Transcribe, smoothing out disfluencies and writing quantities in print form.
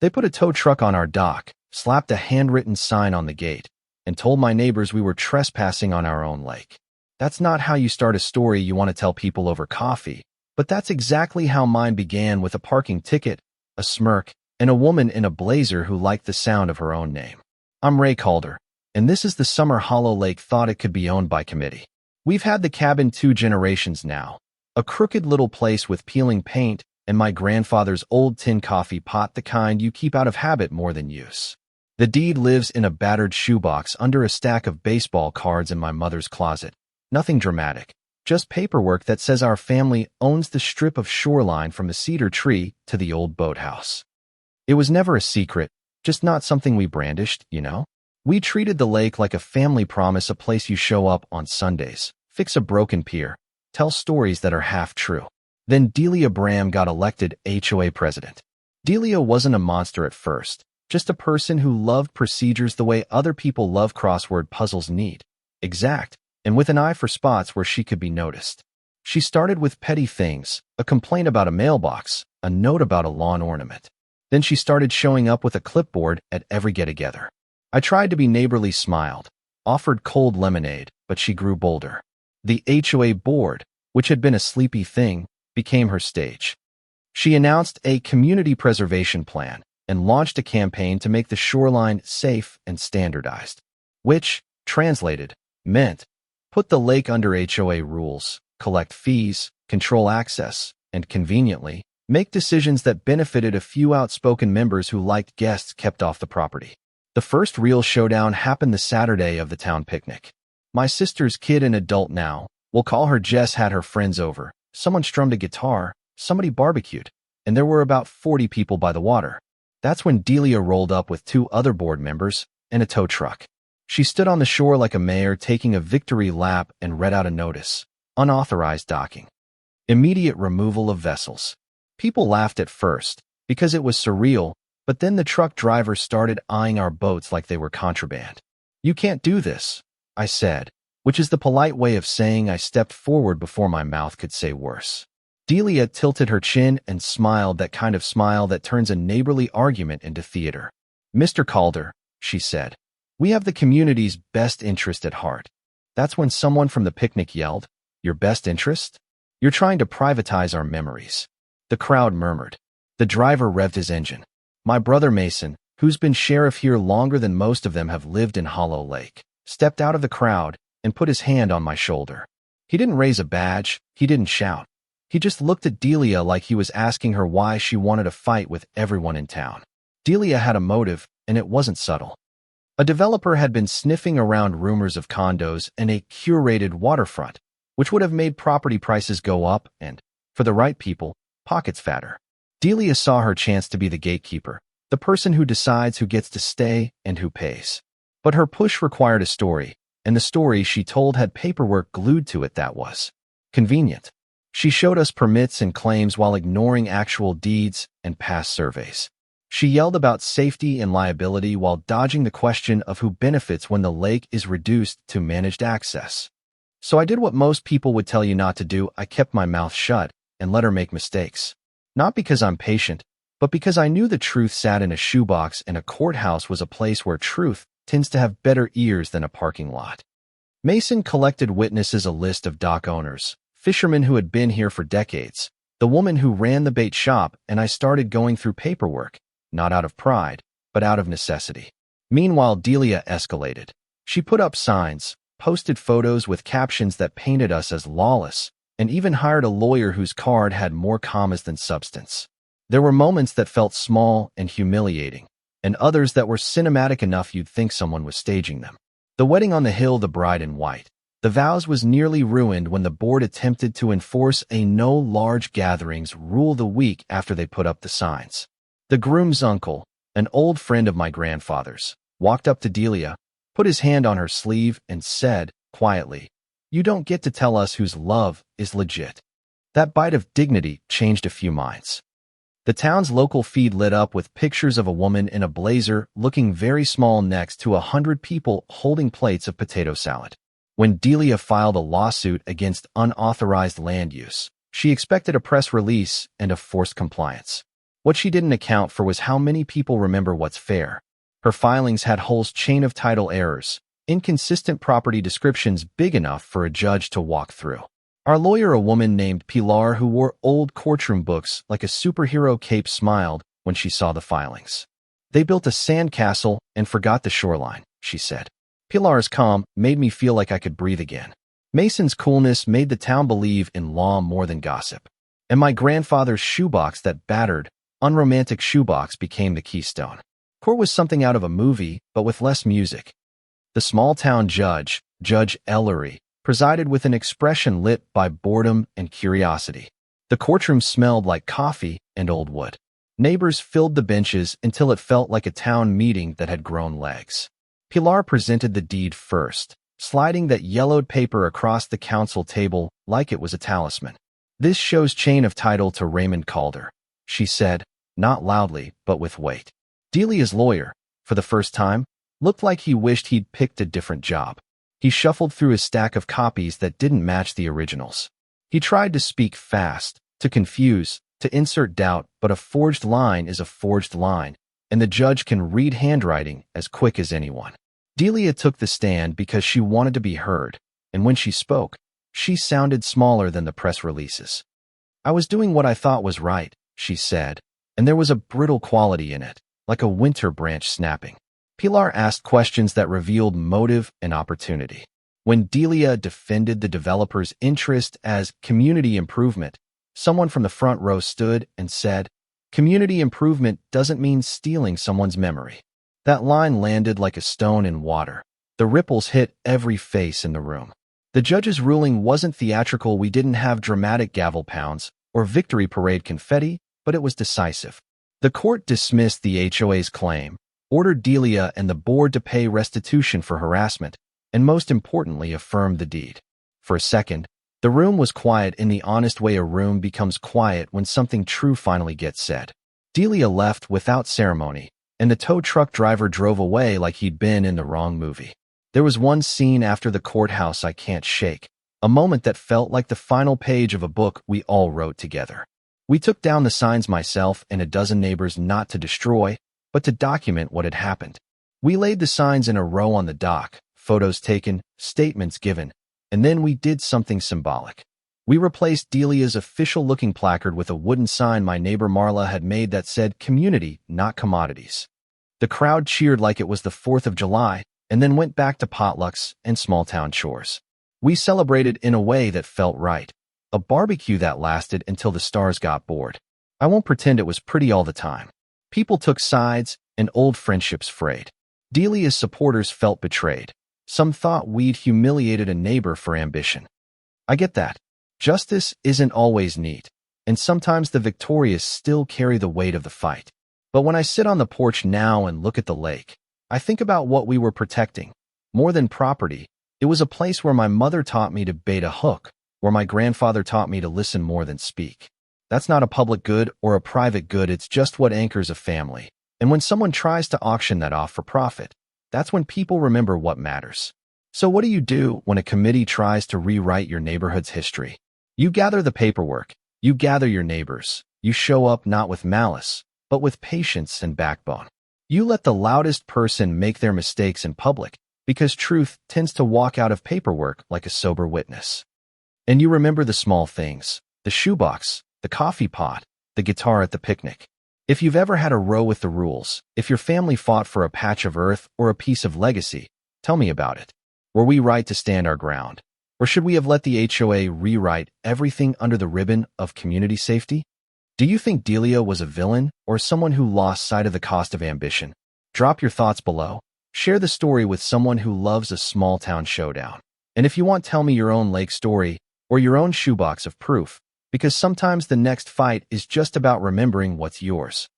They put a tow truck on our dock, slapped a handwritten sign on the gate, and told my neighbors we were trespassing on our own lake. That's not how you start a story you want to tell people over coffee, but that's exactly how mine began, with a parking ticket, a smirk, and a woman in a blazer who liked the sound of her own name. I'm Ray Calder, and this is the summer Hollow Lake thought it could be owned by committee. We've had the cabin 2 generations now, a crooked little place with peeling paint and my grandfather's old tin coffee pot, the kind you keep out of habit more than use. The deed lives in a battered shoebox under a stack of baseball cards in my mother's closet. Nothing dramatic, just paperwork that says our family owns the strip of shoreline from the cedar tree to the old boathouse. It was never a secret, just not something we brandished, you know? We treated the lake like a family promise, a place you show up on Sundays, fix a broken pier, tell stories that are half true. Then Delia Bram got elected HOA president. Delia wasn't a monster at first, just a person who loved procedures the way other people love crossword puzzles, neat, exact, and with an eye for spots where she could be noticed. She started with petty things, a complaint about a mailbox, a note about a lawn ornament. Then she started showing up with a clipboard at every get-together. I tried to be neighborly, smiled, offered cold lemonade, but she grew bolder. The HOA board, which had been a sleepy thing, became her stage. She announced a community preservation plan and launched a campaign to make the shoreline safe and standardized, which, translated, meant put the lake under HOA rules, collect fees, control access, and conveniently, make decisions that benefited a few outspoken members who liked guests kept off the property. The first real showdown happened the Saturday of the town picnic. My sister's kid, an adult now, we'll call her Jess, had her friends over. Someone strummed a guitar, somebody barbecued, and there were about 40 people by the water. That's when Delia rolled up with 2 other board members and a tow truck. She stood on the shore like a mayor taking a victory lap and read out a notice: unauthorized docking. Immediate removal of vessels. People laughed at first, because it was surreal, but then the truck driver started eyeing our boats like they were contraband. "You can't do this," I said, which is the polite way of saying I stepped forward before my mouth could say worse. Delia tilted her chin and smiled, that kind of smile that turns a neighborly argument into theater. "Mr. Calder," she said, "we have the community's best interest at heart." That's when someone from the picnic yelled, "Your best interest? You're trying to privatize our memories." The crowd murmured. The driver revved his engine. My brother Mason, who's been sheriff here longer than most of them have lived in Hollow Lake, stepped out of the crowd and put his hand on my shoulder. He didn't raise a badge, he didn't shout. He just looked at Delia like he was asking her why she wanted to fight with everyone in town. Delia had a motive, and it wasn't subtle. A developer had been sniffing around rumors of condos and a curated waterfront, which would have made property prices go up and, for the right people, pockets fatter. Delia saw her chance to be the gatekeeper, the person who decides who gets to stay and who pays. But her push required a story, and the story she told had paperwork glued to it that was convenient. She showed us permits and claims while ignoring actual deeds and past surveys. She yelled about safety and liability while dodging the question of who benefits when the lake is reduced to managed access. So I did what most people would tell you not to do. I kept my mouth shut and let her make mistakes. Not because I'm patient, but because I knew the truth sat in a shoebox, and a courthouse was a place where truth tends to have better ears than a parking lot. Mason collected witnesses, a list of dock owners, fishermen who had been here for decades, the woman who ran the bait shop, and I started going through paperwork, not out of pride, but out of necessity. Meanwhile, Delia escalated. She put up signs, posted photos with captions that painted us as lawless, and even hired a lawyer whose card had more commas than substance. There were moments that felt small and humiliating, and others that were cinematic enough you'd think someone was staging them. The wedding on the hill, the bride in white. The vows was nearly ruined when the board attempted to enforce a no large gatherings rule the week after they put up the signs. The groom's uncle, an old friend of my grandfather's, walked up to Delia, put his hand on her sleeve, and said, quietly, "You don't get to tell us whose love is legit." That bite of dignity changed a few minds. The town's local feed lit up with pictures of a woman in a blazer looking very small next to 100 people holding plates of potato salad. When Delia filed a lawsuit against unauthorized land use, she expected a press release and a forced compliance. What she didn't account for was how many people remember what's fair. Her filings had Hull's chain of title errors, inconsistent property descriptions big enough for a judge to walk through. Our lawyer, a woman named Pilar who wore old courtroom books like a superhero cape, smiled when she saw the filings. They built a sandcastle and forgot the shoreline, she said. Pilar's calm made me feel like I could breathe again. Mason's coolness made the town believe in law more than gossip. And my grandfather's shoebox, that battered, unromantic shoebox, became the keystone. Court was something out of a movie, but with less music. The small-town judge, Judge Ellery, presided with an expression lit by boredom and curiosity. The courtroom smelled like coffee and old wood. Neighbors filled the benches until it felt like a town meeting that had grown legs. Pilar presented the deed first, sliding that yellowed paper across the council table like it was a talisman. "This shows chain of title to Raymond Calder," she said, not loudly, but with weight. Delia's lawyer, for the first time, looked like he wished he'd picked a different job. He shuffled through his stack of copies that didn't match the originals. He tried to speak fast, to confuse, to insert doubt, but a forged line is a forged line, and the judge can read handwriting as quick as anyone. Delia took the stand because she wanted to be heard, and when she spoke, she sounded smaller than the press releases. "I was doing what I thought was right," she said, and there was a brittle quality in it, like a winter branch snapping. Pilar asked questions that revealed motive and opportunity. When Delia defended the developer's interest as community improvement, someone from the front row stood and said, "Community improvement doesn't mean stealing someone's memory." That line landed like a stone in water. The ripples hit every face in the room. The judge's ruling wasn't theatrical. We didn't have dramatic gavel pounds or victory parade confetti, but it was decisive. The court dismissed the HOA's claim, ordered Delia and the board to pay restitution for harassment, and most importantly, affirmed the deed. For a second, the room was quiet in the honest way a room becomes quiet when something true finally gets said. Delia left without ceremony, and the tow truck driver drove away like he'd been in the wrong movie. There was one scene after the courthouse I can't shake, a moment that felt like the final page of a book we all wrote together. We took down the signs, myself and a dozen neighbors, not to destroy, but to document what had happened. We laid the signs in a row on the dock, photos taken, statements given, and then we did something symbolic. We replaced Delia's official-looking placard with a wooden sign my neighbor Marla had made that said "Community, not commodities." The crowd cheered like it was the 4th of July, and then went back to potlucks and small-town chores. We celebrated in a way that felt right, a barbecue that lasted until the stars got bored. I won't pretend it was pretty all the time. People took sides, and old friendships frayed. Delia's supporters felt betrayed. Some thought we'd humiliated a neighbor for ambition. I get that. Justice isn't always neat, and sometimes the victorious still carry the weight of the fight. But when I sit on the porch now and look at the lake, I think about what we were protecting. More than property, it was a place where my mother taught me to bait a hook, where my grandfather taught me to listen more than speak. That's not a public good or a private good, it's just what anchors a family. And when someone tries to auction that off for profit, that's when people remember what matters. So what do you do when a committee tries to rewrite your neighborhood's history? You gather the paperwork, you gather your neighbors, you show up not with malice, but with patience and backbone. You let the loudest person make their mistakes in public, because truth tends to walk out of paperwork like a sober witness. And you remember the small things, the shoebox, the coffee pot, the guitar at the picnic. If you've ever had a row with the rules, if your family fought for a patch of earth or a piece of legacy, tell me about it. Were we right to stand our ground? Or should we have let the HOA rewrite everything under the ribbon of community safety? Do you think Delia was a villain or someone who lost sight of the cost of ambition? Drop your thoughts below. Share the story with someone who loves a small-town showdown. And if you want, tell me your own lake story or your own shoebox of proof, because sometimes the next fight is just about remembering what's yours.